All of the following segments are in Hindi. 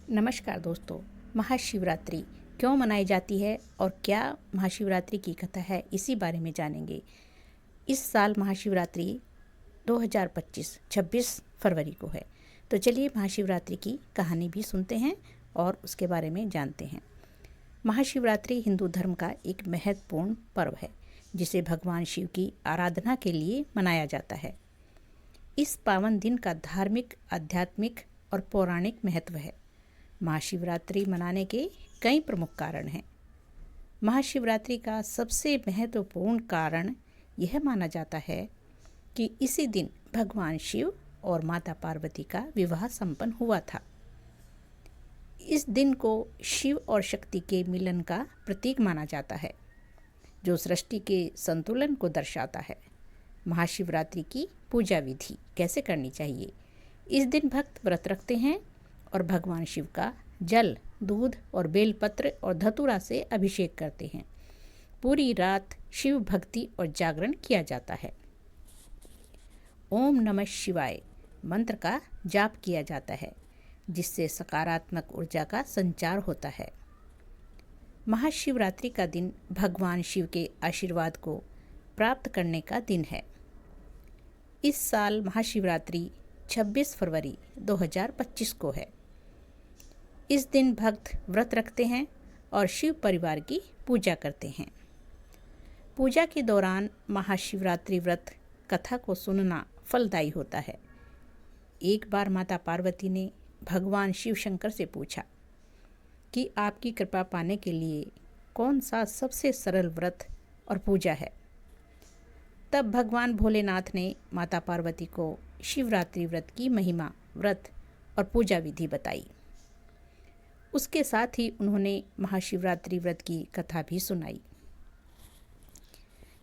नमस्कार दोस्तों। महाशिवरात्रि क्यों मनाई जाती है और क्या महाशिवरात्रि की कथा है, इसी बारे में जानेंगे। इस साल महाशिवरात्रि 2025 26 फरवरी को है। तो चलिए महाशिवरात्रि की कहानी भी सुनते हैं और उसके बारे में जानते हैं। महाशिवरात्रि हिंदू धर्म का एक महत्वपूर्ण पर्व है जिसे भगवान शिव की आराधना के लिए मनाया जाता है। इस पावन दिन का धार्मिक, आध्यात्मिक और पौराणिक महत्व है। महाशिवरात्रि मनाने के कई प्रमुख कारण हैं। महाशिवरात्रि का सबसे महत्वपूर्ण कारण यह माना जाता है कि इसी दिन भगवान शिव और माता पार्वती का विवाह संपन्न हुआ था। इस दिन को शिव और शक्ति के मिलन का प्रतीक माना जाता है, जो सृष्टि के संतुलन को दर्शाता है। महाशिवरात्रि की पूजा विधि कैसे करनी चाहिए। इस दिन भक्त व्रत रखते हैं और भगवान शिव का जल, दूध और बेलपत्र और धतूरा से अभिषेक करते हैं। पूरी रात शिव भक्ति और जागरण किया जाता है। ओम नमः शिवाय मंत्र का जाप किया जाता है, जिससे सकारात्मक ऊर्जा का संचार होता है। महाशिवरात्रि का दिन भगवान शिव के आशीर्वाद को प्राप्त करने का दिन है। इस साल महाशिवरात्रि 26 फरवरी 2025 को है। इस दिन भक्त व्रत रखते हैं और शिव परिवार की पूजा करते हैं। पूजा के दौरान महाशिवरात्रि व्रत कथा को सुनना फलदायी होता है। एक बार माता पार्वती ने भगवान शिव शंकर से पूछा कि आपकी कृपा पाने के लिए कौन सा सबसे सरल व्रत और पूजा है। तब भगवान भोलेनाथ ने माता पार्वती को शिवरात्रि व्रत की महिमा, व्रत और पूजा विधि बताई। उसके साथ ही उन्होंने महाशिवरात्रि व्रत की कथा भी सुनाई।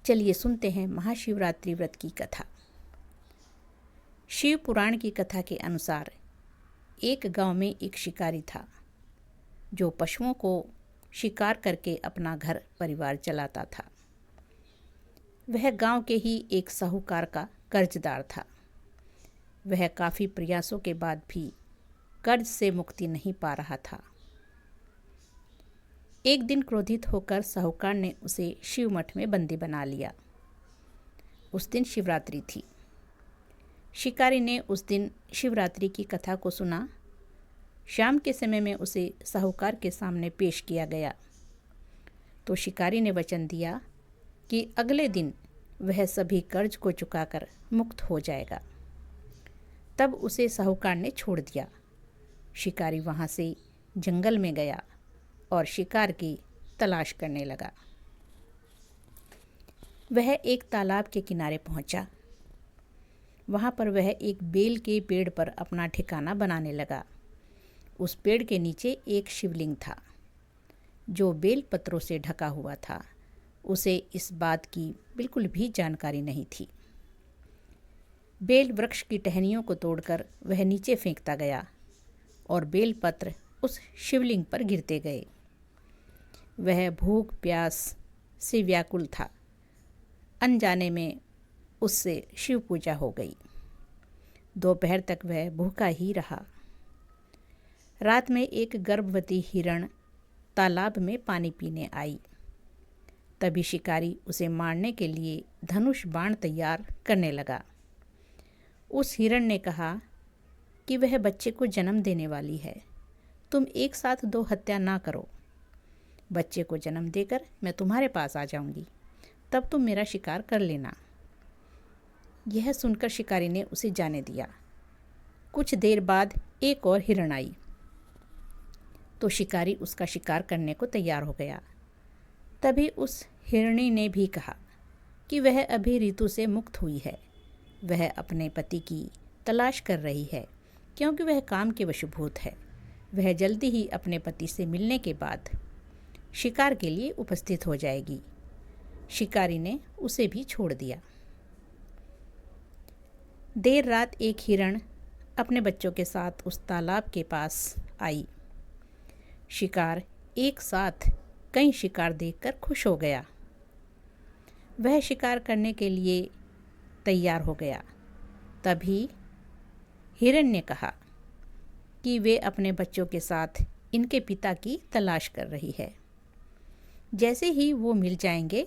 चलिए सुनते हैं महाशिवरात्रि व्रत की कथा। शिव पुराण की कथा के अनुसार एक गांव में एक शिकारी था, जो पशुओं को शिकार करके अपना घर परिवार चलाता था। वह गांव के ही एक साहूकार का कर्जदार था। वह काफ़ी प्रयासों के बाद भी कर्ज से मुक्ति नहीं पा रहा था। एक दिन क्रोधित होकर साहूकार ने उसे शिव मठ में बंदी बना लिया। उस दिन शिवरात्रि थी। शिकारी ने उस दिन शिवरात्रि की कथा को सुना। शाम के समय में उसे साहूकार के सामने पेश किया गया तो शिकारी ने वचन दिया कि अगले दिन वह सभी कर्ज को चुकाकर मुक्त हो जाएगा। तब उसे साहूकार ने छोड़ दिया। शिकारी वहाँ से जंगल में गया और शिकार की तलाश करने लगा। वह एक तालाब के किनारे पहुंचा। वहाँ पर वह एक बेल के पेड़ पर अपना ठिकाना बनाने लगा। उस पेड़ के नीचे एक शिवलिंग था, जो बेल पत्रों से ढका हुआ था। उसे इस बात की बिल्कुल भी जानकारी नहीं थी। बेल वृक्ष की टहनियों को तोड़कर वह नीचे फेंकता गया और बेल पत्र उस शिवलिंग पर गिरते गए। वह भूख प्यास से व्याकुल था। अनजाने में उससे शिव पूजा हो गई। दोपहर तक वह भूखा ही रहा। रात में एक गर्भवती हिरण तालाब में पानी पीने आई। तभी शिकारी उसे मारने के लिए धनुष बाण तैयार करने लगा। उस हिरण ने कहा कि वह बच्चे को जन्म देने वाली है। तुम एक साथ 2 हत्या ना करो। बच्चे को जन्म देकर मैं तुम्हारे पास आ जाऊंगी, तब तुम मेरा शिकार कर लेना। यह सुनकर शिकारी ने उसे जाने दिया। कुछ देर बाद एक और हिरण आई तो शिकारी उसका शिकार करने को तैयार हो गया। तभी उस हिरणी ने भी कहा कि वह अभी ऋतु से मुक्त हुई है। वह अपने पति की तलाश कर रही है, क्योंकि वह काम के वशीभूत है। वह जल्दी ही अपने पति से मिलने के बाद शिकार के लिए उपस्थित हो जाएगी। शिकारी ने उसे भी छोड़ दिया। देर रात एक हिरण अपने बच्चों के साथ उस तालाब के पास आई। शिकार एक साथ कई शिकार देखकर खुश हो गया। वह शिकार करने के लिए तैयार हो गया। तभी हिरण ने कहा कि वे अपने बच्चों के साथ इनके पिता की तलाश कर रही है। जैसे ही वो मिल जाएंगे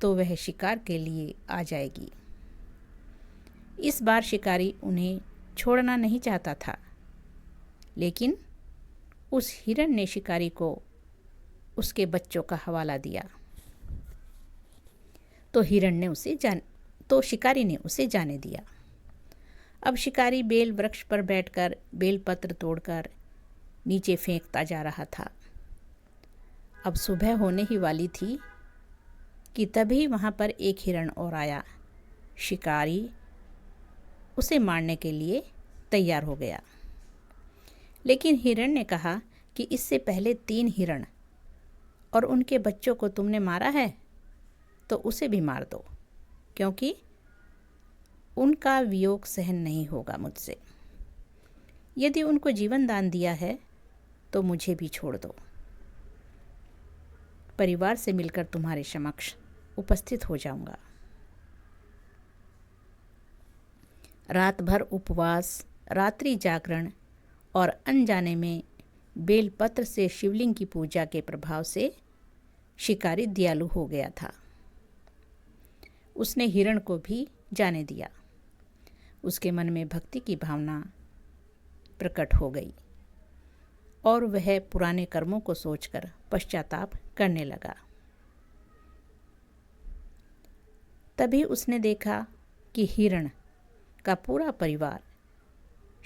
तो वह शिकार के लिए आ जाएगी। इस बार शिकारी उन्हें छोड़ना नहीं चाहता था, लेकिन उस हिरण ने शिकारी को उसके बच्चों का हवाला दिया। तो शिकारी ने उसे जाने दिया। अब शिकारी बेल वृक्ष पर बैठकर बेलपत्र तोड़कर नीचे फेंकता जा रहा था। अब सुबह होने ही वाली थी कि तभी वहाँ पर एक हिरण और आया। शिकारी उसे मारने के लिए तैयार हो गया, लेकिन हिरण ने कहा कि इससे पहले 3 हिरण और उनके बच्चों को तुमने मारा है तो उसे भी मार दो, क्योंकि उनका वियोग सहन नहीं होगा मुझसे। यदि उनको जीवन दान दिया है तो मुझे भी छोड़ दो। परिवार से मिलकर तुम्हारे समक्ष उपस्थित हो जाऊंगा। रात भर उपवास, रात्रि जागरण और अनजाने में बेलपत्र से शिवलिंग की पूजा के प्रभाव से शिकारी दयालु हो गया था। उसने हिरण को भी जाने दिया। उसके मन में भक्ति की भावना प्रकट हो गई और वह पुराने कर्मों को सोचकर पश्चाताप करने लगा। तभी उसने देखा कि हिरण का पूरा परिवार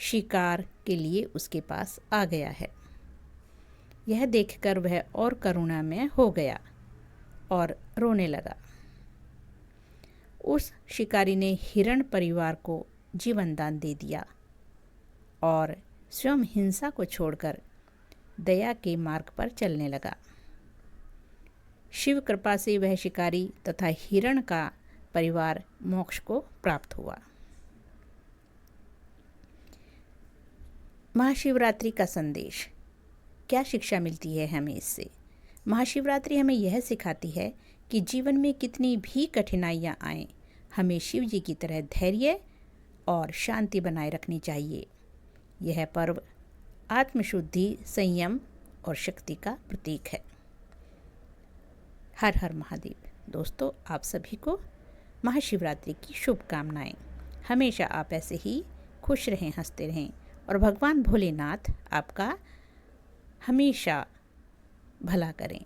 शिकार के लिए उसके पास आ गया है। यह देखकर वह और करुणामय हो गया और रोने लगा। उस शिकारी ने हिरण परिवार को जीवन दान दे दिया और स्वयं हिंसा को छोड़कर दया के मार्ग पर चलने लगा। शिव कृपा से वह शिकारी तथा हिरण का परिवार मोक्ष को प्राप्त हुआ। महाशिवरात्रि का संदेश, क्या शिक्षा मिलती है हमें इससे? महाशिवरात्रि हमें यह सिखाती है कि जीवन में कितनी भी कठिनाइयाँ आएं, हमें शिव जी की तरह धैर्य और शांति बनाए रखनी चाहिए। यह पर्व आत्मशुद्धि, संयम और शक्ति का प्रतीक है। हर हर महादेव। दोस्तों, आप सभी को महाशिवरात्रि की शुभकामनाएं। हमेशा आप ऐसे ही खुश रहें, हंसते रहें और भगवान भोलेनाथ आपका हमेशा भला करें।